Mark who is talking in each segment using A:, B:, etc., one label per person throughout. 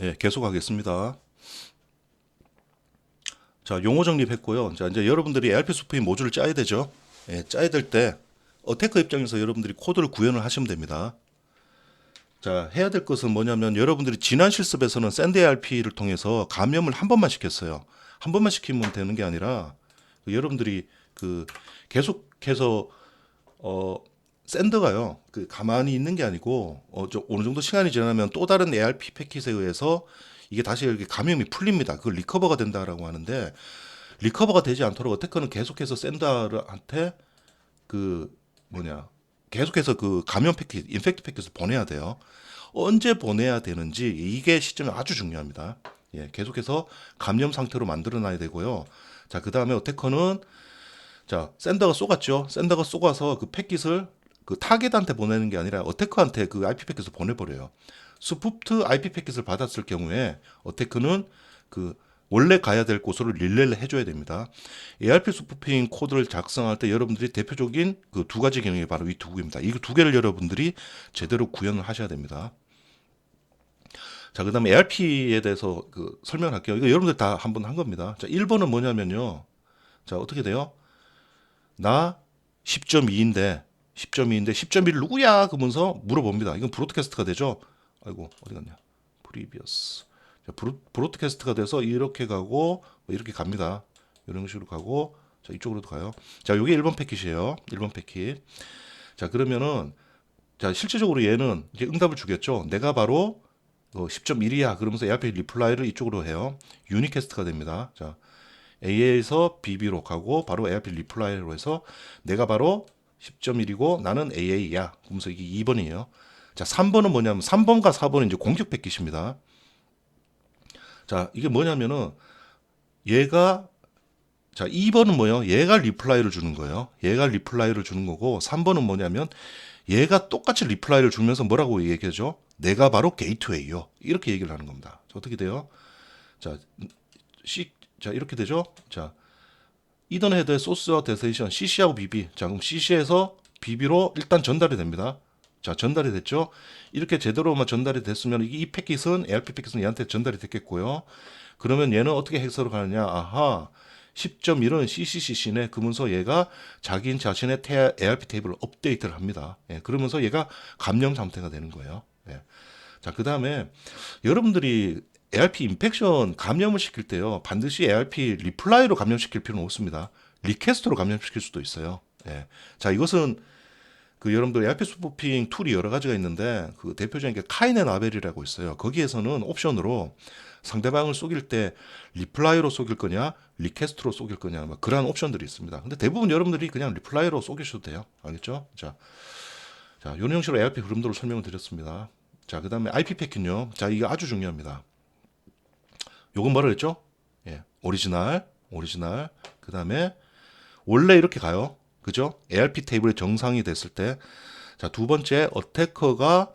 A: 예, 계속하겠습니다. 자, 용어 정립했고요. 자, 이제 여러분들이 ARP 소프트웨어 모듈을 짜야 되죠. 예, 짜야 될 때 어태커 입장에서 여러분들이 코드를 구현을 하시면 됩니다. 자, 해야 될 것은 뭐냐면 여러분들이 지난 실습에서는 샌드 ARP를 통해서 감염을 한 번만 시켰어요. 한 번만 시키면 되는 게 아니라 여러분들이 그 계속해서 어 샌드가요. 그 가만히 있는 게 아니고 어느 정도 시간이 지나면 또 다른 ARP 패킷에 의해서 이게 다시 이렇게 감염이 풀립니다. 그걸 리커버가 된다라고 하는데 리커버가 되지 않도록 어태커는 계속해서 샌더한테 그 뭐냐 계속해서 그 감염 패킷, 인펙트 패킷을 보내야 돼요. 언제 보내야 되는지 이게 시점이 아주 중요합니다. 예, 계속해서 감염 상태로 만들어놔야 되고요. 자, 그 다음에 어태커는 자 샌더가 쏘갔죠. 샌더가 쏘가서 그 패킷을 그 타겟한테 보내는 게 아니라 어태커한테 그 IP 패킷을 보내버려요. 스푸프트 IP 패킷을 받았을 경우에 어태커는 그 원래 가야 될 곳으로 릴레이를 해줘야 됩니다. ARP 스푸핑 코드를 작성할 때 여러분들이 대표적인 그 두 가지 경영이 바로 이 두 개입니다. 이 두 개를 여러분들이 제대로 구현을 하셔야 됩니다. 자, 그 다음에 ARP에 대해서 그 설명을 할게요. 이거 여러분들 다 한번 한 겁니다. 자, 1번은 뭐냐면요. 자, 어떻게 돼요? 나 10.2인데 10.2인데 10.1 누구야? 그러면서 물어봅니다. 이건 브로드캐스트가 되죠. 아이고 어디 갔냐? 프리비어스. 자, 브로드캐스트가 돼서 이렇게 가고 이렇게 갑니다. 이런 식으로 가고 자 이쪽으로도 가요. 자 이게 1번 패킷이에요. 1번 패킷. 자 그러면은 자 실질적으로 얘는 이제 응답을 주겠죠. 내가 바로 10.1이야. 그러면서 ARP 리플라이를 이쪽으로 해요. 유니캐스트가 됩니다. 자 AA에서 BB로 가고 바로 ARP 리플라이로 해서 내가 바로 10.1이고 나는 AA야. 그러면서 이게 2번이에요. 자, 3번은 뭐냐면 3번과 4번은 이제 공격 패킷입니다. 자, 이게 뭐냐면은 얘가 자, 2번은 뭐예요? 얘가 리플라이를 주는 거예요. 얘가 리플라이를 주는 거고 3번은 뭐냐면 얘가 똑같이 리플라이를 주면서 뭐라고 얘기하죠? 내가 바로 게이트웨이요. 이렇게 얘기를 하는 겁니다. 자, 어떻게 돼요? 자, 자, 이렇게 되죠? 자, 이던 헤드의 소스와 데스티네이션 CC하고 BB. 자, 그럼 CC에서 BB로 일단 전달이 됩니다. 자, 전달이 됐죠? 이렇게 제대로만 전달이 됐으면 이 패킷은 ARP 패킷은 얘한테 전달이 됐겠고요. 그러면 얘는 어떻게 해석을 하느냐? 아하. 10.1은 CCCC네. 그러면서 얘가 자기 자신의 ARP 테이블을 업데이트를 합니다. 예, 그러면서 얘가 감염 상태가 되는 거예요. 예. 자, 그 다음에 여러분들이 ARP 인펙션 감염을 시킬 때요. 반드시 ARP 리플라이로 감염시킬 필요는 없습니다. 리퀘스트로 감염시킬 수도 있어요. 예. 자, 이것은 그 여러분들 ARP 스푸핑 툴이 여러 가지가 있는데 그 대표적인 게 카이넨 아벨이라고 있어요. 거기에서는 옵션으로 상대방을 속일 때 리플라이로 속일 거냐, 리퀘스트로 속일 거냐, 뭐 그러한 옵션들이 있습니다. 근데 대부분 여러분들이 그냥 리플라이로 속이셔도 돼요. 알겠죠? 자, 이런 형식으로 ARP 흐름도를 설명을 드렸습니다. 자, 그 다음에 IP 패킷요. 자, 이게 아주 중요합니다. 요건 뭐라 그랬죠? 예, 오리지널. 그 다음에 원래 이렇게 가요. 그죠? ARP 테이블의 정상이 됐을 때, 자, 두 번째 어태커가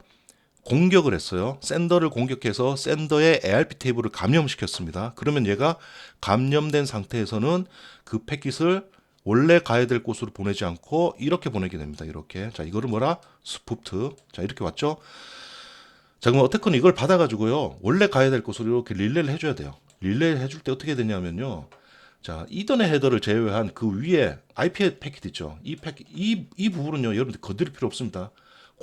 A: 공격을 했어요. 샌더를 공격해서 샌더의 ARP 테이블을 감염시켰습니다. 그러면 얘가 감염된 상태에서는 그 패킷을 원래 가야 될 곳으로 보내지 않고 이렇게 보내게 됩니다. 이렇게. 자, 이거를 뭐라? 스푸프트. 자, 이렇게 왔죠? 자, 그럼 어태커는 이걸 받아가지고요. 원래 가야 될 곳으로 이렇게 릴레이를 해줘야 돼요. 릴레이 해줄 때 어떻게 되냐면요. 자, 이던의 헤더를 제외한 그 위에 IP 패킷 있죠. 이 부분은요, 여러분들 건드릴 필요 없습니다.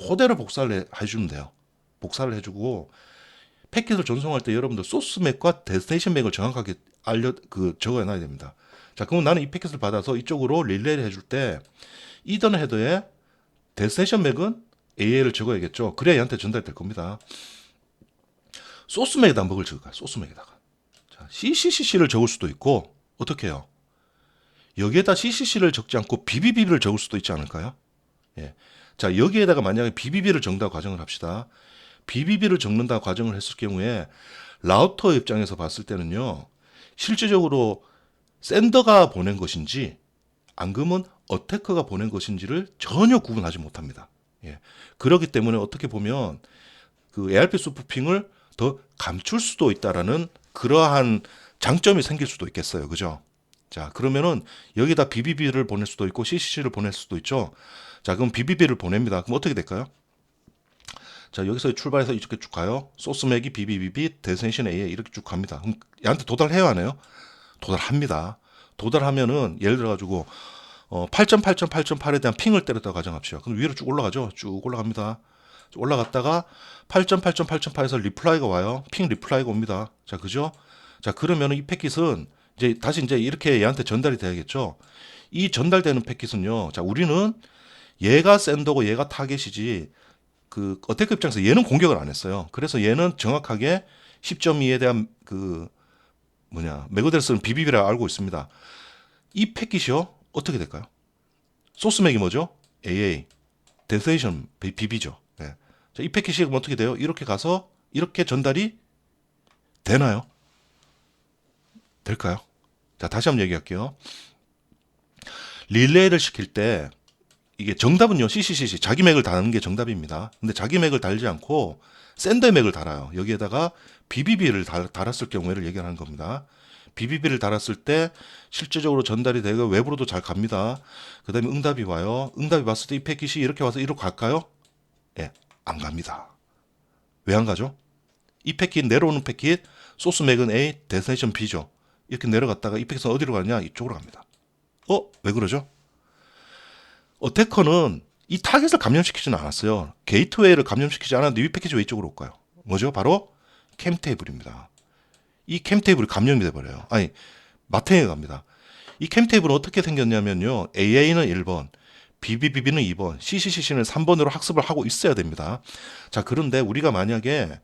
A: 그대로 복사를 해주면 돼요. 복사를 해주고, 패킷을 전송할 때 여러분들 소스 맥과 데스티네이션 맥을 정확하게 적어 놔야 됩니다. 자, 그럼 나는 이 패킷을 받아서 이쪽으로 릴레이를 해줄 때, 이던 헤더에 데스티네이션 맥은 AA를 적어야겠죠. 그래야 얘한테 전달될 겁니다. 소스 맥에다 먹을 적어가, 소스 맥에다가. 자, CCCC를 적을 수도 있고, 어떻게 해요? 여기에다 CCC를 적지 않고 BBB를 적을 수도 있지 않을까요? 예. 자, 여기에다가 만약에 BBB를 적는다 과정을 합시다. BBB를 적는다 과정을 했을 경우에 라우터 입장에서 봤을 때는요. 실질적으로 샌더가 보낸 것인지 안 그러면 어태커가 보낸 것인지를 전혀 구분하지 못합니다. 예. 그렇기 때문에 어떻게 보면 그 ARP 스푸핑을 더 감출 수도 있다라는 그러한 장점이 생길 수도 있겠어요. 그죠? 자, 그러면은 여기다 BBB를 보낼 수도 있고 CCC를 보낼 수도 있죠. 자, 그럼 BBB를 보냅니다. 그럼 어떻게 될까요? 자, 여기서 출발해서 이렇게 쭉 가요. 소스 맥이 BBBB, 데스티네이션 A에 이렇게 쭉 갑니다. 그럼 얘한테 도달해요, 안 해요? 도달합니다. 도달하면은 예를 들어 가지고 8.8.8.8에 대한 핑을 때렸다고 가정합시다. 그럼 위로 쭉 올라가죠. 쭉 올라갑니다. 쭉 올라갔다가 8.8.8.8에서 리플라이가 와요. 핑 리플라이가 옵니다. 자, 그죠? 자, 그러면은 이 패킷은 이제 다시 이제 이렇게 얘한테 전달이 돼야겠죠. 이 전달되는 패킷은요. 자, 우리는 얘가 샌더고 얘가 타겟이지 그 어택 입장에서 얘는 공격을 안 했어요. 그래서 얘는 정확하게 10.2에 대한 그 맥어델 쓰는 BBB라고 알고 있습니다. 이 패킷이요 어떻게 될까요? 소스 맥이 뭐죠? AA 데스티네이션 BB죠. 네. 자, 이 패킷이 그럼 어떻게 돼요? 이렇게 가서 이렇게 전달이 되나요? 될까요? 자, 다시 한번 얘기할게요. 릴레이를 시킬 때 이게 정답은요, CCCC 자기 맥을 다는 게 정답입니다. 근데 자기 맥을 달지 않고 샌더의 맥을 달아요. 여기에다가 BBB를 달았을 경우에를 얘기하는 겁니다. BBB를 달았을 때 실제적으로 전달이 되고 외부로도 잘 갑니다. 그 다음에 응답이 와요. 응답이 왔을 때 이 패킷이 이렇게 와서 이렇게 갈까요? 예, 안 갑니다. 왜 안 가죠? 이 패킷 내려오는 패킷 소스 맥은 A, 데스티네이션 B죠. 이렇게 내려갔다가 이 패킷은 어디로 가냐? 이쪽으로 갑니다. 왜 그러죠? 어태커는 이 타겟을 감염시키지는 않았어요. 게이트웨이를 감염시키지 않았는데 이 패키지 왜 이쪽으로 올까요? 뭐죠? 바로 캠테이블입니다. 이 캠테이블이 감염이 돼버려요. 아니, 마탱이가 갑니다. 이 캠테이블은 어떻게 생겼냐면요. AA는 1번, BBBB는 2번, CCCC는 3번으로 학습을 하고 있어야 됩니다. 자, 그런데 우리가 만약에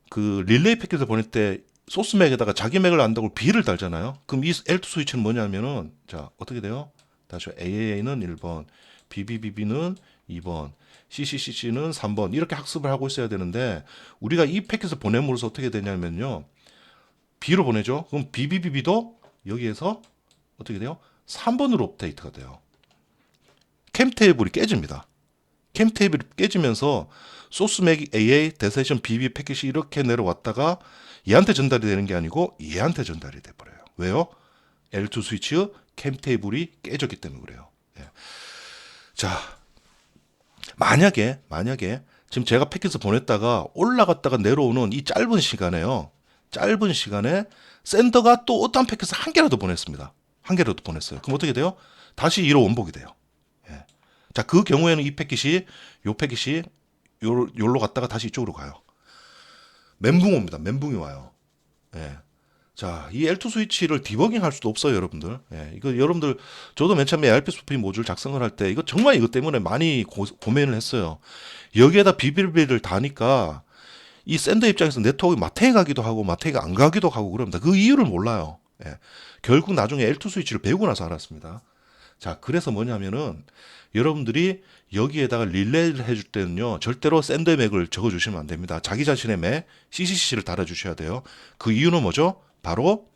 A: 그 릴레이 패킷을 보낼 때 소스 맥에다가 자기 맥을 안다고 B를 달잖아요. 그럼 이 L2 스위치는 뭐냐면은 자, 어떻게 돼요? 다시 AA는 1번, BBBB는 2번, CCCC는 3번 이렇게 학습을 하고 있어야 되는데 우리가 이 패킷을 보냄으로써 어떻게 되냐면요. B로 보내죠. 그럼 BBBB도 여기에서 어떻게 돼요? 3번으로 업데이트가 돼요. 캠 테이블이 깨집니다. 캠 테이블이 깨지면서 소스 맥 AA, 데스티네이션 BB 패킷이 이렇게 내려왔다가 얘한테 전달이 되는 게 아니고 얘한테 전달이 돼버려요. 왜요? L2 스위치 캠 테이블이 깨졌기 때문에 그래요. 예. 자, 만약에 지금 제가 패킷을 보냈다가 올라갔다가 내려오는 이 짧은 시간에요. 짧은 시간에 샌더가 또 어떤 패킷을 한 개라도 보냈습니다. 한 개라도 보냈어요. 그럼 어떻게 돼요? 다시 1호 원복이 돼요. 예. 자, 그 경우에는 이 패킷이 요 패킷이 요로 갔다가 다시 이쪽으로 가요. 멘붕 옵니다. 멘붕이 와요. 예. 자, 이 L2 스위치를 디버깅 할 수도 없어요, 여러분들. 예, 이거 여러분들, 저도 맨 처음에 ARP 소프트 모듈 작성을 할 때, 이거 정말 이것 때문에 많이 고민을 했어요. 여기에다 비빌비를 다니까, 이 샌더 입장에서 네트워크가 마탱이 가기도 하고, 마탱이가 안 가기도 하고 그럽니다. 그 이유를 몰라요. 예. 결국 나중에 L2 스위치를 배우고 나서 알았습니다. 자, 그래서 뭐냐면은, 여러분들이 여기에다가 릴레이를 해줄 때는요, 절대로 샌더의 맥을 적어주시면 안 됩니다. 자기 자신의 맥, CCC를 달아주셔야 돼요. 그 이유는 뭐죠? 바로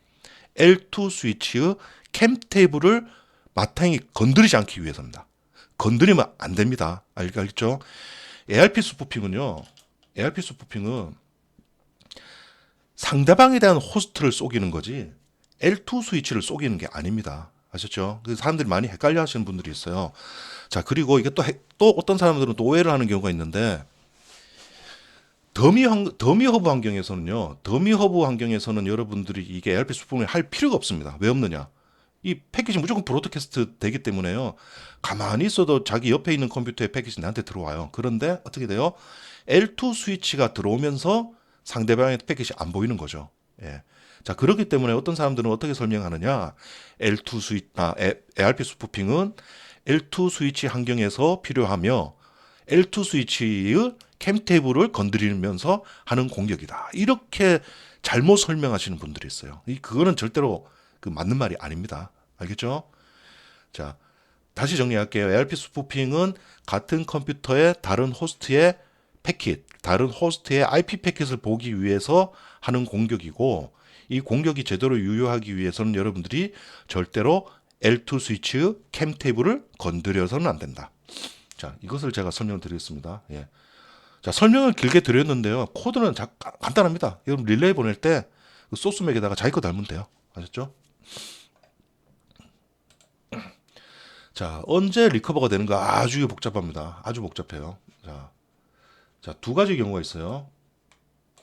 A: L2 스위치의 캠 테이블을 마탱이 건드리지 않기 위해서입니다. 건드리면 안 됩니다. 알겠죠? ARP 스푸핑은요. ARP 스푸핑은 상대방에 대한 호스트를 속이는 거지 L2 스위치를 속이는 게 아닙니다. 아셨죠? 그 사람들이 많이 헷갈려 하시는 분들이 있어요. 자, 그리고 이게 또 어떤 사람들은 또 오해를 하는 경우가 있는데 더미 허브 환경에서는요. 더미 허브 환경에서는 여러분들이 이게 ARP 수품을 할 필요가 없습니다. 왜 없느냐? 이 패키지 무조건 브로드캐스트 되기 때문에요. 가만히 있어도 자기 옆에 있는 컴퓨터의 패키지 나한테 들어와요. 그런데 어떻게 돼요? L2 스위치가 들어오면서 상대방의 패키지 안 보이는 거죠. 예. 자, 그렇기 때문에 어떤 사람들은 어떻게 설명하느냐? L2 스위치, ARP 스푸핑은 L2 스위치 환경에서 필요하며 L2 스위치의 캠 테이블을 건드리면서 하는 공격이다. 이렇게 잘못 설명하시는 분들이 있어요. 그거는 절대로 그 맞는 말이 아닙니다. 알겠죠? 자, 다시 정리할게요. ARP 스푸핑은 같은 컴퓨터의 다른 호스트의 패킷, 다른 호스트의 IP 패킷을 보기 위해서 하는 공격이고 이 공격이 제대로 유효하기 위해서는 여러분들이 절대로 L2 스위치 캠 테이블을 건드려서는 안 된다. 자, 이것을 제가 설명을 드리겠습니다. 예. 자, 설명을 길게 드렸는데요. 코드는 간단합니다. 여러분 릴레이 보낼 때 그 소스 맥에다가 자기 거 달면 돼요. 아셨죠? 자, 언제 리커버가 되는가 아주 복잡합니다. 아주 복잡해요. 자, 자, 두 가지 경우가 있어요.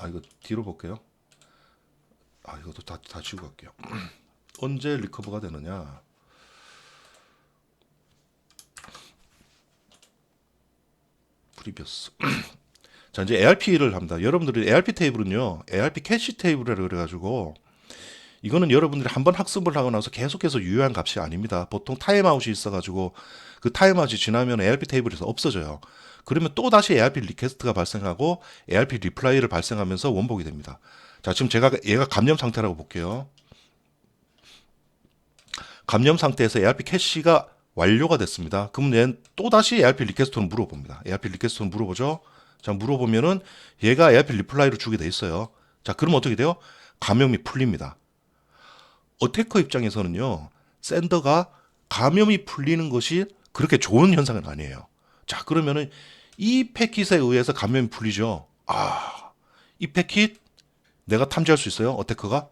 A: 이거 뒤로 볼게요. 이것도 다 지우고 갈게요. 언제 리커버가 되느냐? 프리비어스. 자, 이제 ARP를 합니다. 여러분들이 ARP 테이블은요, ARP 캐시 테이블이라 그래가지고, 이거는 여러분들이 한번 학습을 하고 나서 계속해서 유효한 값이 아닙니다. 보통 타임아웃이 있어가지고, 그 타임아웃이 지나면 ARP 테이블에서 없어져요. 그러면 또 다시 ARP 리퀘스트가 발생하고, ARP 리플라이를 발생하면서 원복이 됩니다. 자, 지금 얘가 감염 상태라고 볼게요. 감염 상태에서 ARP 캐시가 완료가 됐습니다. 그럼 얘는 또 다시 ARP 리퀘스트로 물어봅니다. ARP 리퀘스트로 물어보죠. 자, 물어보면은 얘가 ARP 리플라이를 주게 돼 있어요. 자, 그러면 어떻게 돼요? 감염이 풀립니다. 어태커 입장에서는요, 샌더가 감염이 풀리는 것이 그렇게 좋은 현상은 아니에요. 자, 그러면은 이 패킷에 의해서 감염이 풀리죠. 이 패킷 내가 탐지할 수 있어요? 어태커가?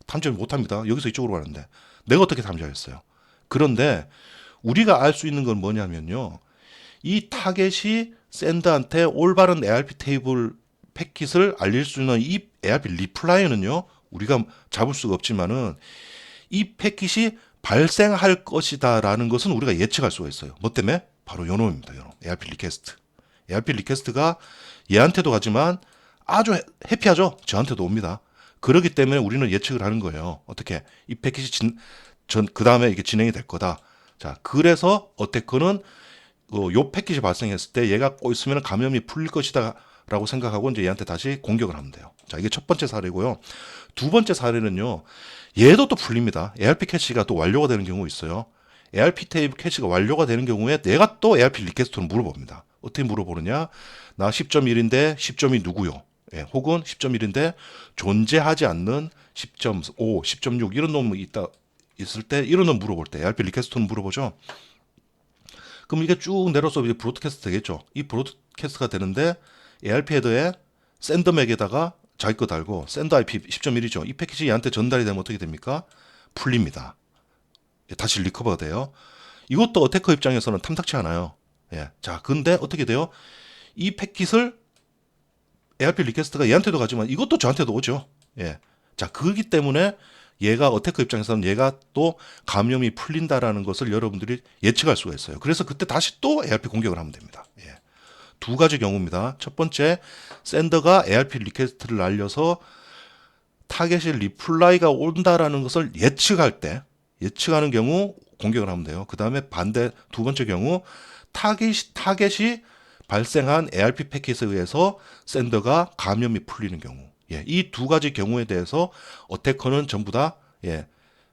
A: 탐지 못합니다. 여기서 이쪽으로 가는데 내가 어떻게 탐지하겠어요? 그런데 우리가 알 수 있는 건 뭐냐면요, 이 타겟이 샌더한테 올바른 ARP 테이블 패킷을 알릴 수 있는 이 ARP 리플라이는요, 우리가 잡을 수가 없지만은 이 패킷이 발생할 것이다라는 것은 우리가 예측할 수가 있어요. 뭐 때문에? 바로 요놈입니다. 요놈. ARP 리퀘스트. ARP 리퀘스트가 얘한테도 가지만 아주 해피하죠. 저한테도 옵니다. 그렇기 때문에 우리는 예측을 하는 거예요. 어떻게? 이 패킷이 그 다음에 이게 진행이 될 거다. 자, 그래서 어태커는 요 패킷이 발생했을 때 얘가 있으면 감염이 풀릴 것이다 라고 생각하고 이제 얘한테 다시 공격을 하면 돼요. 자, 이게 첫 번째 사례고요. 두 번째 사례는요, 얘도 또 풀립니다. ARP 캐시가 또 완료가 되는 경우 있어요. ARP 테이블 캐시가 완료가 되는 경우에 내가 또 ARP 리퀘스트로 물어봅니다. 어떻게 물어보느냐? 나 10.1인데 10.2 누구요? 예, 혹은 10.1인데 존재하지 않는 10.5, 10.6 이런 놈이 있을 때 이런 놈 물어볼 때 ARP 리퀘스트로 물어보죠. 그럼 이게 쭉 내려서 이제 브로드캐스트 되겠죠. 이 브로드캐스트가 되는데 ARP 헤더에 샌더맥에다가 자기 거 달고 샌더 IP 10.1이죠. 이 패키지 얘한테 전달이 되면 어떻게 됩니까? 풀립니다. 다시 리커버가 돼요. 이것도 어태커 입장에서는 탐탁치 않아요. 예. 자, 근데 어떻게 돼요? 이 패킷을 ARP 리퀘스트가 얘한테도 가지만 이것도 저한테도 오죠. 예. 자, 그렇기 때문에 얘가 어태커 입장에서는 얘가 또 감염이 풀린다라는 것을 여러분들이 예측할 수가 있어요. 그래서 그때 다시 또 ARP 공격을 하면 됩니다. 예. 두 가지 경우입니다. 첫 번째, 샌더가 ARP 리퀘스트를 날려서 타겟이 리플라이가 온다라는 것을 예측하는 경우 공격을 하면 돼요. 그 다음에 반대 두 번째 경우 타겟이 발생한 ARP 패킷에 의해서 샌더가 감염이 풀리는 경우. 예, 이 두 가지 경우에 대해서 어태커는 전부 다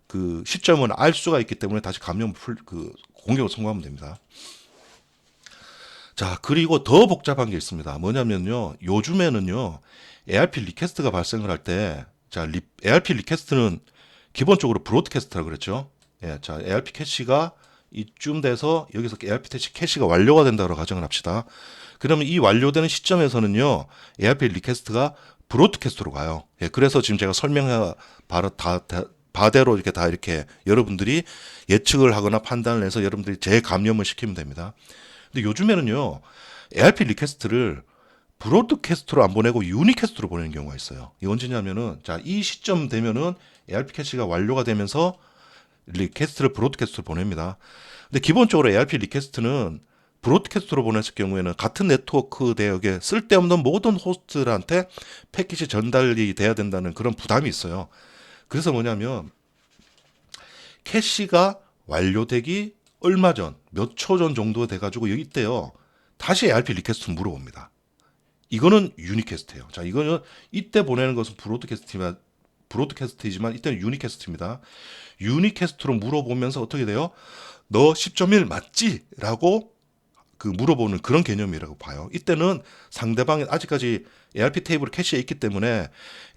A: 그 시점은 알 수가 있기 때문에 다시 공격을 성공하면 됩니다. 자, 그리고 더 복잡한 게 있습니다. 뭐냐면요, 요즘에는요, ARP 리퀘스트가 발생을 할 때, 자, ARP 리퀘스트는 기본적으로 브로드캐스트라고 그랬죠. 예, 자, ARP 캐시가 이쯤 돼서 여기서 ARP 캐시가 완료가 된다고 가정을 합시다. 그러면 이 완료되는 시점에서는요, ARP 리퀘스트가 브로드캐스트로 가요. 예, 그래서 지금 제가 설명해 바대로 이렇게 다 이렇게 여러분들이 예측을 하거나 판단을 해서 여러분들이 재감염을 시키면 됩니다. 근데 요즘에는요, ARP 리퀘스트를 브로드캐스트로 안 보내고 유니캐스트로 보내는 경우가 있어요. 이 언제냐면은, 자, 이 시점 되면은 ARP 캐시가 완료가 되면서 리퀘스트를 브로드캐스트로 보냅니다. 근데 기본적으로 ARP 리퀘스트는 브로드캐스트로 보냈을 경우에는 같은 네트워크 대역에 쓸데없는 모든 호스트들한테 패킷이 전달이 돼야 된다는 그런 부담이 있어요. 그래서 뭐냐면 캐시가 완료되기 얼마 전, 몇 초 전 정도 돼가지고 여기 있대요. 다시 ARP 리퀘스트를 물어봅니다. 이거는 유니캐스트예요. 자, 이거는 이때 보내는 것은 브로드캐스트이지만 이때는 유니캐스트입니다. 유니캐스트로 물어보면서 어떻게 돼요? 너 10.1 맞지? 라고 물어보는 그런 개념이라고 봐요. 이때는 상대방이 아직까지 ARP 테이블 캐시에 있기 때문에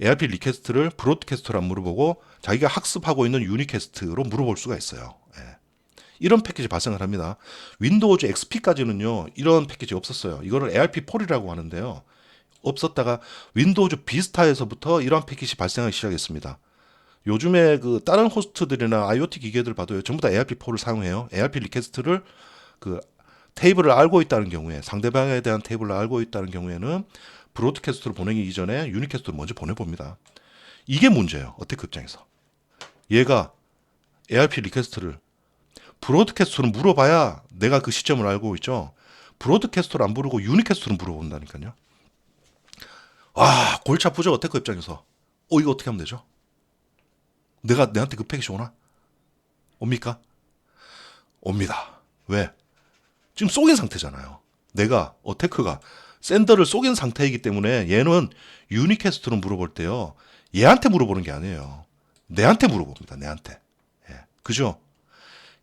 A: ARP 리퀘스트를 브로드캐스트로 안 물어보고 자기가 학습하고 있는 유니캐스트로 물어볼 수가 있어요. 예. 이런 패키지 발생을 합니다. 윈도우즈 XP까지는요, 이런 패키지 없었어요. 이거를 ARP4이라고 하는데요. 없었다가 윈도우즈 비스타에서부터 이런 패키지 발생하기 시작했습니다. 요즘에 다른 호스트들이나 IoT 기계들 봐도요, 전부 다 ARP4를 사용해요. ARP 리퀘스트를 테이블을 알고 있다는 경우에, 상대방에 대한 테이블을 알고 있다는 경우에는 브로드캐스트로 보내기 이전에 유니캐스트로 먼저 보내봅니다. 이게 문제예요. 어택 입장에서. 얘가 ARP 리퀘스트를 브로드캐스트로 물어봐야 내가 그 시점을 알고 있죠. 브로드캐스트로 안 부르고 유니캐스트로 물어본다니까요. 아, 골치 아프죠. 어택커 입장에서. 이거 어떻게 하면 되죠? 내한테 그 패킷이 오나? 옵니까? 옵니다. 왜? 지금 속인 상태잖아요. 내가 어태크가 샌더를 속인 상태이기 때문에 얘는 유니캐스트로 물어볼 때요. 얘한테 물어보는 게 아니에요. 내한테 물어봅니다. 내한테. 예. 그죠?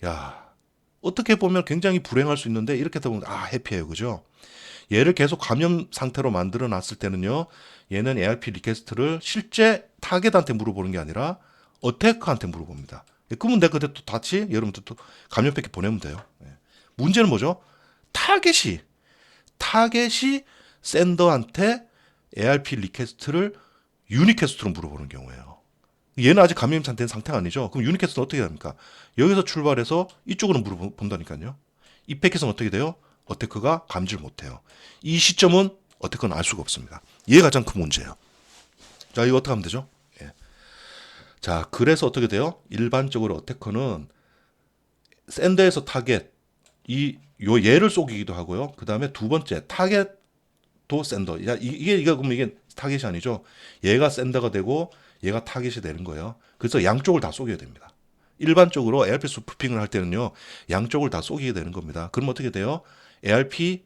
A: 야, 어떻게 보면 굉장히 불행할 수 있는데 이렇게 되면 해피해요. 그죠? 얘를 계속 감염 상태로 만들어 놨을 때는요. 얘는 ARP 리퀘스트를 실제 타겟한테 물어보는 게 아니라 어태커한테 물어봅니다. 그러면 내가 그때 또 다시 여러분들 또 감염 패킷 보내면 돼요. 예. 문제는 뭐죠? 타겟이 샌더한테 ARP 리퀘스트를 유니캐스트로 물어보는 경우예요. 얘는 아직 감염 상태는 상태가 아니죠. 그럼 유니캐스트는 어떻게 합니까? 여기서 출발해서 이쪽으로 물어본다니까요. 이 패킷은 어떻게 돼요? 어태커가 감지를 못해요. 이 시점은 어태커는 알 수가 없습니다. 이게 가장 큰 문제예요. 자, 이거 어떻게 하면 되죠? 예. 자, 그래서 어떻게 돼요? 일반적으로 어태커는 샌더에서 타겟 얘를 속이기도 하고요. 그 다음에 두 번째 타겟도 샌더. 야, 그럼 이게 타겟이 아니죠. 얘가 샌더가 되고 얘가 타겟이 되는 거예요. 그래서 양쪽을 다 속여야 됩니다. 일반적으로 ARP 스푸핑을 할 때는요, 양쪽을 다 속이게 되는 겁니다. 그럼 어떻게 돼요? ARP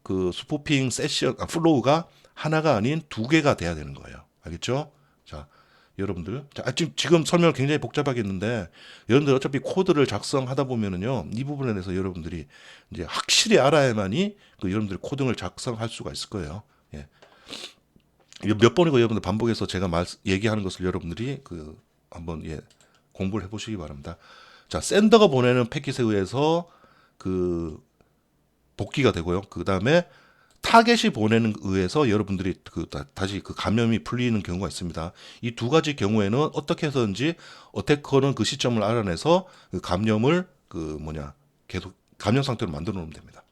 A: 그 스푸핑 세션 플로우가 하나가 아닌 두 개가 돼야 되는 거예요. 알겠죠? 자, 여러분들, 지금 설명을 굉장히 복잡하게 했는데 여러분들 어차피 코드를 작성하다 보면은요, 이 부분에 대해서 여러분들이 이제 확실히 알아야만이 여러분들이 코딩을 작성할 수가 있을 거예요. 예. 몇 번이고 여러분들 반복해서 제가 얘기하는 것을 여러분들이 한번 공부를 해보시기 바랍니다. 자, 샌더가 보내는 패킷에 의해서 복귀가 되고요. 그 다음에 타겟이 보내는 의해서 여러분들이 다시 감염이 풀리는 경우가 있습니다. 이 두 가지 경우에는 어떻게 해서든지 어태커는 그 시점을 알아내서 감염을 계속 감염 상태로 만들어 놓으면 됩니다.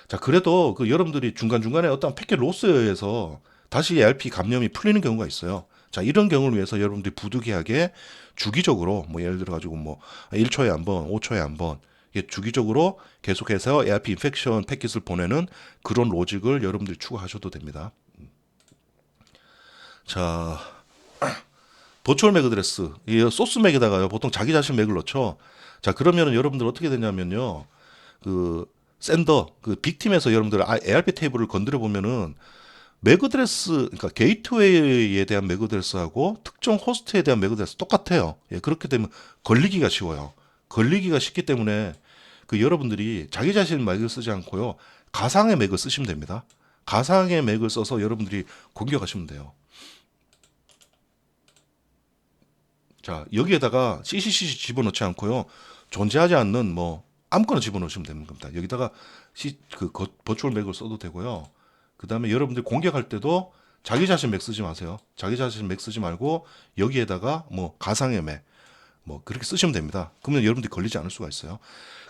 A: 자, 그래도 여러분들이 중간중간에 어떤 패킷 로스에 의해서 다시 ARP 감염이 풀리는 경우가 있어요. 자, 이런 경우를 위해서 여러분들이 부득이하게 주기적으로 예를 들어 가지고 1초에 한 번, 5초에 한 번 주기적으로 계속해서 ARP 인펙션 패킷을 보내는 그런 로직을 여러분들이 추가하셔도 됩니다. 자, 버추얼 맥 어드레스, 이 소스 맥에다가요, 보통 자기 자신 맥을 넣죠. 자, 그러면은 여러분들 어떻게 되냐면요, 샌더, 빅팀에서 여러분들 ARP 테이블을 건드려 보면은 맥 어드레스, 그러니까 게이트웨이에 대한 맥 어드레스하고 특정 호스트에 대한 맥 어드레스 똑같아요. 예, 그렇게 되면 걸리기가 쉬워요. 걸리기가 쉽기 때문에 여러분들이 자기 자신 맥을 쓰지 않고요, 가상의 맥을 쓰시면 됩니다. 가상의 맥을 써서 여러분들이 공격하시면 돼요. 자, 여기에다가 CCC 집어넣지 않고요, 존재하지 않는 아무거나 집어넣으시면 되는 겁니다. 여기다가 버추얼 맥을 써도 되고요. 그 다음에 여러분들 공격할 때도 자기 자신 맥 쓰지 마세요. 자기 자신 맥 쓰지 말고 여기에다가 가상의 맥 그렇게 쓰시면 됩니다. 그러면 여러분들이 걸리지 않을 수가 있어요.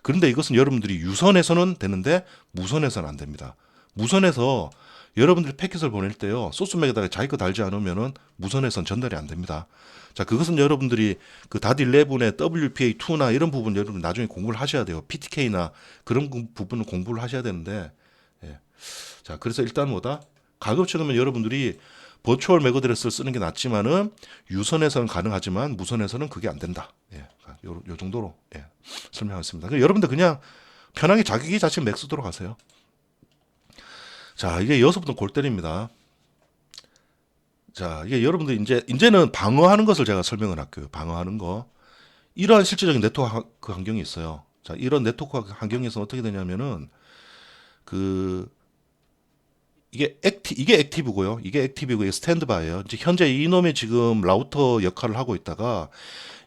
A: 그런데 이것은 여러분들이 유선에서는 되는데 무선에서는 안 됩니다. 무선에서 여러분들이 패킷을 보낼 때요, 소스 맥에다가 자기 거 달지 않으면은 무선에선 전달이 안 됩니다. 자, 그것은 여러분들이 DAT11의 WPA2나 이런 부분 여러분 나중에 공부를 하셔야 돼요. PTK나 그런 부분을 공부를 하셔야 되는데, 예. 자, 그래서 일단 가급적이면 여러분들이 버추얼 맥 어드레스를 쓰는 게 낫지만은 유선에서는 가능하지만 무선에서는 그게 안 된다. 예, 요 정도로 설명하겠습니다. 여러분들 그냥 편하게 자기 자신 맥 쓰도록 하세요. 자, 이게 여기서부터 골 때립니다. 자, 이게 여러분들 이제는 방어하는 것을 제가 설명을 할게요. 방어하는 거. 이러한 실질적인 네트워크 환경이 있어요. 자, 이런 네트워크 환경에서 어떻게 되냐면은 이게 액티브고요. 이게 액티브고 이게 스탠드바이예요. 이제 현재 이놈이 지금 라우터 역할을 하고 있다가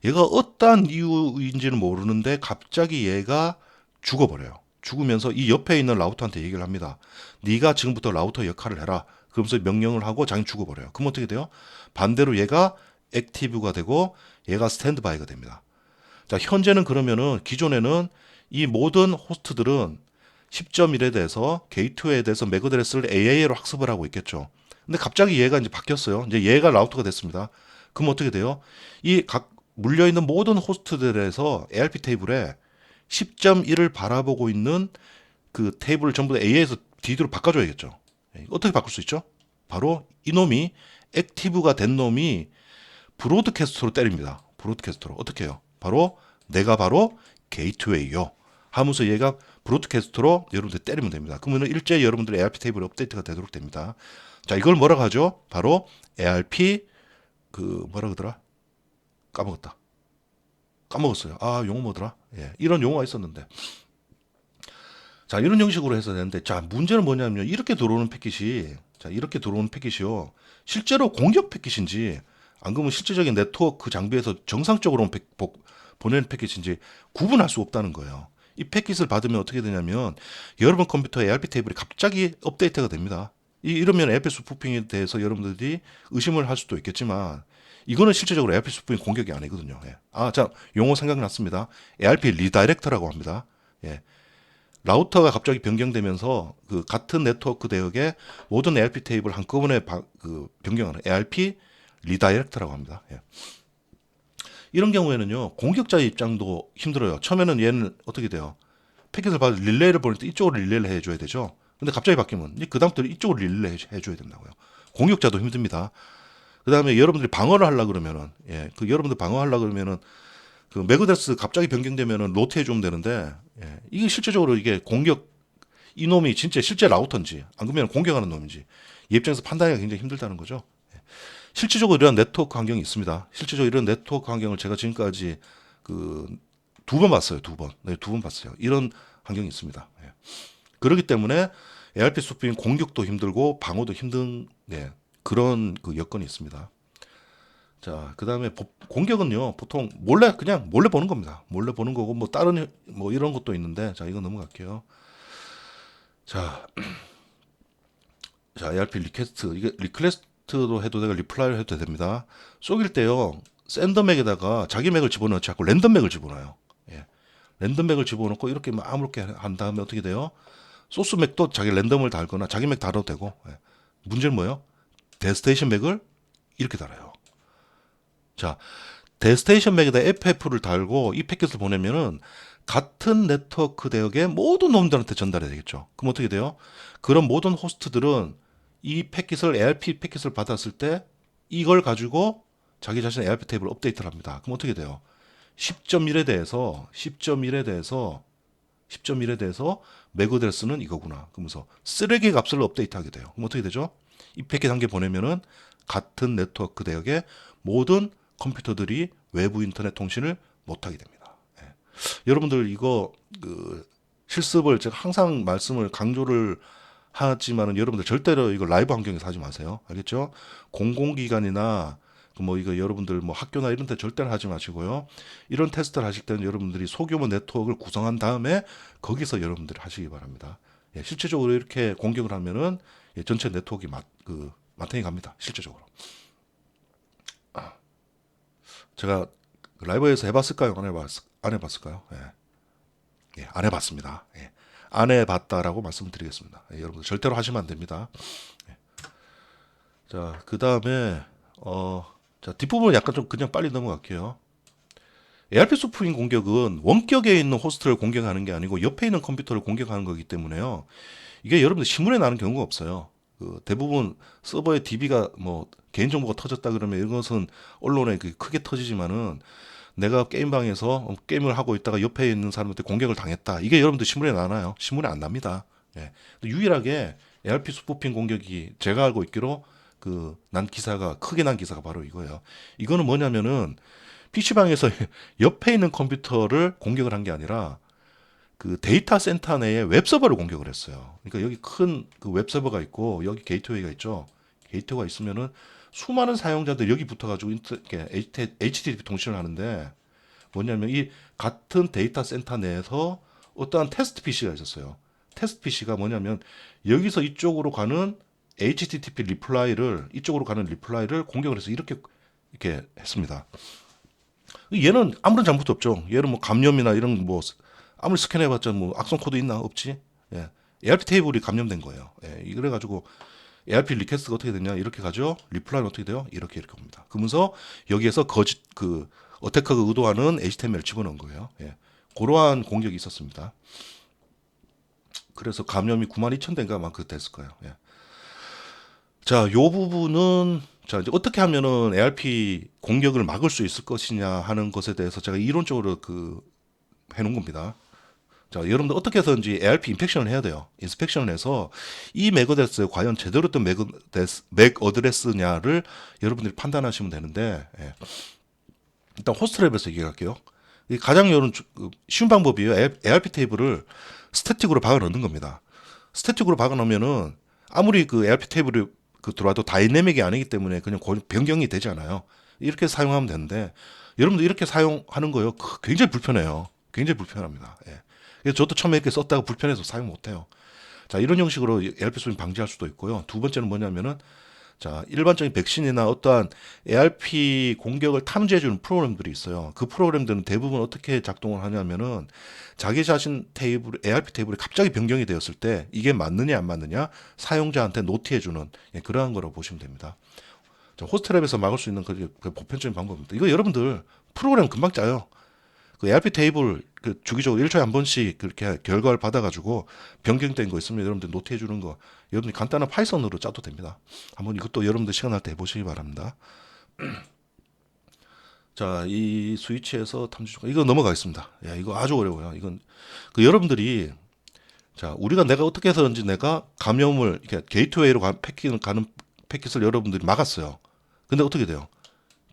A: 얘가 어떠한 이유인지는 모르는데 갑자기 얘가 죽어버려요. 죽으면서 이 옆에 있는 라우터한테 얘기를 합니다. 네가 지금부터 라우터 역할을 해라. 그러면서 명령을 하고 자기는 죽어버려요. 그럼 어떻게 돼요? 반대로 얘가 액티브가 되고 얘가 스탠드바이가 됩니다. 자, 현재는 그러면은 기존에는 이 모든 호스트들은 10.1에 대해서 게이트웨이에 대해서 맥 어드레스를 AA로 학습을 하고 있겠죠. 근데 갑자기 얘가 이제 바뀌었어요. 이제 얘가 라우터가 됐습니다. 그럼 어떻게 돼요? 이 각 물려 있는 모든 호스트들에서 ARP 테이블에 10.1을 바라보고 있는 그 테이블을 전부 다 A에서 D로 바꿔줘야겠죠. 어떻게 바꿀 수 있죠? 바로 이놈이 액티브가 된 놈이 브로드캐스터로 때립니다. 브로드캐스터로 어떻게 해요? 내가 바로 게이트웨이요 하면서 얘가 브로드캐스터로 여러분들 때리면 됩니다. 그러면 일제히 여러분들 ARP 테이블 업데이트가 되도록 됩니다. 자, 이걸 뭐라고 하죠? 바로 ARP 뭐라 그러더라? 까먹었어요. 아, 용어 뭐더라? 예, 이런 용어가 있었는데. 자, 이런 형식으로 해서 되는데, 자, 문제는 뭐냐면 이렇게 들어오는 패킷이, 자, 이렇게 들어오는 패킷이요. 실제로 공격 패킷인지, 안 그러면 실질적인 네트워크 장비에서 정상적으로 보내는 패킷인지 구분할 수 없다는 거예요. 이 패킷을 받으면 어떻게 되냐면 여러분 컴퓨터에 ARP 테이블이 갑자기 업데이트가 됩니다. 이러면 ARP 스푸핑에 대해서 여러분들이 의심을 할 수도 있겠지만 이거는 실질적으로 ARP 스푸핑 공격이 아니거든요. 예. 아, 자, 용어 생각났습니다. ARP 리다이렉터라고 합니다. 예. 라우터가 갑자기 변경되면서 그 같은 네트워크 대역에 모든 ARP 테이블 한꺼번에 변경하는 ARP 리다이렉터라고 합니다. 예. 이런 경우에는요, 공격자의 입장도 힘들어요. 처음에는 얘는 어떻게 돼요? 패킷을 받아 릴레이를 보낼 때 이쪽으로 릴레이를 해줘야 되죠. 근데 갑자기 바뀌면 그다음부터 이쪽으로 릴레이 해줘야 된다고요. 공격자도 힘듭니다. 그 다음에 여러분들이 방어를 하려 그러면은, 예, 여러분들 방어하려 그러면은 그 맥어드레스 갑자기 변경되면은 로트 해주면 되는데, 예, 이게 실제적으로 이게 이놈이 진짜 실제 라우터인지 안 그러면 공격하는 놈인지 이 입장에서 판단하기가 굉장히 힘들다는 거죠. 예. 실질적으로 이런 네트워크 환경이 있습니다. 실질적으로 이런 네트워크 환경을 제가 지금까지 두 번 봤어요. 두 번. 네, 두 번 봤어요. 이런 환경이 있습니다. 예. 그렇기 때문에 ARP 스푸핑 공격도 힘들고 방어도 힘든, 네, 그런 여건이 있습니다. 자, 그 다음에 공격은요, 보통 그냥 몰래 보는 겁니다. 몰래 보는 거고, 뭐, 다른, 뭐, 이런 것도 있는데, 자, 이거 넘어갈게요. 자, ARP 리퀘스트, 이게 리퀘스트도 해도 되고, 리플라이를 해도 됩니다. 쏘길 때요, 샌더 맥에다가 자기 맥을 집어넣지 않고 랜덤 맥을 집어넣어요. 예. 랜덤 맥을 집어넣고, 이렇게 막 아무렇게 한 다음에 어떻게 돼요? 소스 맥도 자기 랜덤을 달거나, 자기 맥 달아도 되고, 예. 문제는 뭐예요? 데스테이션 맥을 이렇게 달아요. 자, 데스테이션 맥에다 FF를 달고 이 패킷을 보내면은 같은 네트워크 대역의 모든 놈들한테 전달해야 되겠죠. 그럼 어떻게 돼요? 그런 모든 호스트들은 이 패킷을 ARP 패킷을 받았을 때 이걸 가지고 자기 자신의 ARP 테이블을 업데이트를 합니다. 그럼 어떻게 돼요? 10.1에 대해서 맥 어드레스는 이거구나. 그러면서 쓰레기 값을 업데이트하게 돼요. 그럼 어떻게 되죠? 이 패킷 한 개 보내면은 같은 네트워크 대역의 모든 컴퓨터들이 외부 인터넷 통신을 못하게 됩니다. 예. 여러분들 이거 실습을 제가 항상 강조를 하지만은 여러분들 절대로 이거 라이브 환경에서 하지 마세요. 알겠죠? 공공기관이나 뭐 이거 여러분들 뭐 학교나 이런 데 절대로 하지 마시고요. 이런 테스트를 하실 때는 여러분들이 소규모 네트워크를 구성한 다음에 거기서 여러분들이 하시기 바랍니다. 예, 실제적으로 이렇게 공격을 하면은 전체 네트워크가 마탱이 갑니다. 실제적으로. 제가 라이브에서 해봤을까요? 안 해봤을까요? 예. 예, 안 해봤습니다. 예. 안 해봤다라고 말씀드리겠습니다. 예, 여러분들 절대로 하시면 안 됩니다. 예. 자, 그 다음에 자, 뒷부분은 약간 좀 그냥 빨리 넘어갈게요. ARP 스푸핑 공격은 원격에 있는 호스트를 공격하는 게 아니고 옆에 있는 컴퓨터를 공격하는 거기 때문에요. 이게 여러분들 신문에 나는 경우가 없어요. 대부분 서버의 DB가 뭐 개인정보가 터졌다 그러면 이것은 언론에 크게 터지지만은 내가 게임방에서 게임을 하고 있다가 옆에 있는 사람한테 공격을 당했다. 이게 여러분들 신문에 나나요? 신문에 안 납니다. 예. 유일하게 ARP 스푸핑 공격이 제가 알고 있기로 크게 난 기사가 바로 이거예요. 이거는 뭐냐면은 PC방에서 옆에 있는 컴퓨터를 공격을 한 게 아니라 데이터 센터 내에 웹서버를 공격을 했어요. 그러니까 여기 큰 웹서버가 있고 여기 게이트웨이가 있죠. 게이트웨이가 있으면은 수많은 사용자들이 여기 붙어가지고 HTTP 통신을 하는데 뭐냐면 이 같은 데이터 센터 내에서 어떠한 테스트 PC가 있었어요. 테스트 PC가 뭐냐면 여기서 이쪽으로 가는 HTTP 이쪽으로 가는 리플라이를 공격을 해서 이렇게 했습니다. 얘는 아무런 잘못도 없죠. 얘는 뭐 감염이나 이런 뭐 아무리 스캔해봤자 뭐 악성 코드 있나? 없지. 예. ARP 테이블이 감염된 거예요. 예. 그래가지고 ARP 리퀘스트가 어떻게 되냐 이렇게 가죠. 리플라이는 어떻게 돼요? 이렇게 옵니다. 그러면서 여기에서 거짓 그 어태커가 의도하는 HTML 집어넣은 거예요. 예. 그러한 공격이 있었습니다. 그래서 감염이 92,000대인가 아마 그 됐을 거예요. 예. 자, 요 부분은 자 이제 어떻게 하면은 ARP 공격을 막을 수 있을 것이냐 하는 것에 대해서 제가 이론적으로 그 해놓은 겁니다. 자, 여러분들 어떻게 해서든지 ARP 인펙션을 해야 돼요. 인스펙션을 해서 이 맥 어드레스에 과연 제대로 된 맥 어드레스냐를 여러분들이 판단하시면 되는데, 예. 일단 호스트 랩에서 얘기할게요. 가장 쉬운 방법이에요. ARP 테이블을 스태틱으로 박아 넣는 겁니다. 스태틱으로 박아 넣으면은 아무리 그 ARP 테이블이 들어와도 다이내믹이 아니기 때문에 그냥 변경이 되지 않아요. 이렇게 사용하면 되는데 여러분들 이렇게 사용하는 거요. 굉장히 불편해요. 굉장히 불편합니다. 예. 그래서 저도 처음에 이렇게 썼다가 불편해서 사용 못해요. 자, 이런 형식으로 ARP 소임 방지할 수도 있고요. 두 번째는 뭐냐면은 자, 일반적인 백신이나 어떠한 ARP 공격을 탐지해주는 프로그램들이 있어요. 그 프로그램들은 대부분 어떻게 작동을 하냐면은 자기 자신 테이블, ARP 테이블이 갑자기 변경이 되었을 때 이게 맞느냐 안 맞느냐 사용자한테 노티해주는 그러한 거라고 보시면 됩니다. 자, 호스트랩에서 막을 수 있는 그 보편적인 방법입니다. 이거 여러분들 프로그램 금방 짜요. 그 ARP 테이블 주기적으로 1초에 한 번씩 그렇게 결과를 받아가지고 변경된 거 있으면 여러분들 노트해 주는 거 여러분들 간단한 파이썬으로 짜도 됩니다. 한번 이것도 여러분들 시간 날 때 해보시기 바랍니다. 자, 이 스위치에서 탐지 조건 이거 넘어가겠습니다. 야, 이거 아주 어려워요. 이건 그 여러분들이 자, 내가 어떻게 해서든지 내가 감염을 이렇게 게이트웨이로 가는 패킷을 여러분들이 막았어요. 근데 어떻게 돼요?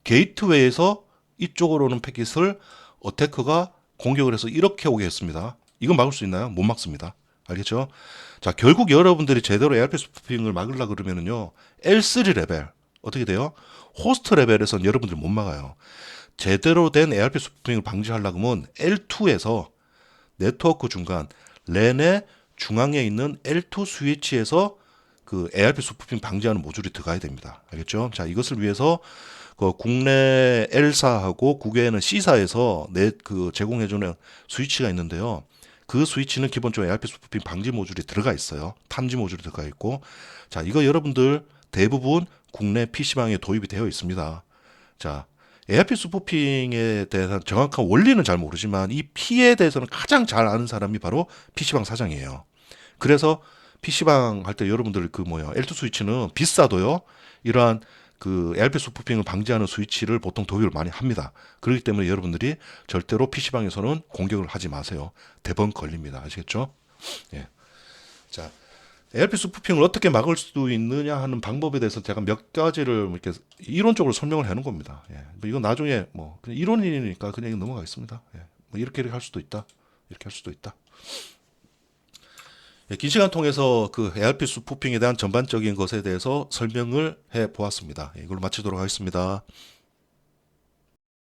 A: 게이트웨이에서 이쪽으로 오는 패킷을 어태커가 공격을 해서 이렇게 오게 했습니다. 이건 막을 수 있나요? 못 막습니다. 알겠죠? 자, 결국 여러분들이 제대로 ARP 스푸핑을 막으려고 그러면은요, L3 레벨, 어떻게 돼요? 호스트 레벨에서는 여러분들 못 막아요. 제대로 된 ARP 스푸핑을 방지하려고 하면 L2에서 네트워크 중간, 랜의 중앙에 있는 L2 스위치에서 그 ARP 스푸핑 방지하는 모듈이 들어가야 됩니다. 알겠죠? 자, 이것을 위해서 그 국내 L사하고 국외에는 C사에서 제공해주는 스위치가 있는데요. 그 스위치는 기본적으로 ARP 스푸핑 방지 모듈이 들어가 있어요. 탐지 모듈이 들어가 있고, 자, 이거 여러분들 대부분 국내 PC방에 도입이 되어 있습니다. 자, ARP 스푸핑에 대한 정확한 원리는 잘 모르지만 이 피해에 대해서는 가장 잘 아는 사람이 바로 PC방 사장이에요. 그래서 PC방 할 때 여러분들 L2 스위치는 비싸도요. 이러한 그 ARP 스푸핑을 방지하는 스위치를 보통 도입을 많이 합니다. 그렇기 때문에 여러분들이 절대로 PC방에서는 공격을 하지 마세요. 대번 걸립니다. 아시겠죠? 예. 자, ARP 스푸핑을 어떻게 막을 수 있느냐 하는 방법에 대해서 제가 몇 가지를 이렇게 이론적으로 설명을 해놓은 겁니다. 예. 이건 나중에 그냥 이론이니까 그냥 넘어가겠습니다. 예. 이렇게 할 수도 있다. 이렇게 할 수도 있다. 예, 긴 시간 통해서 그 ARP 스푸핑에 대한 전반적인 것에 대해서 설명을 해 보았습니다. 예, 이걸로 마치도록 하겠습니다.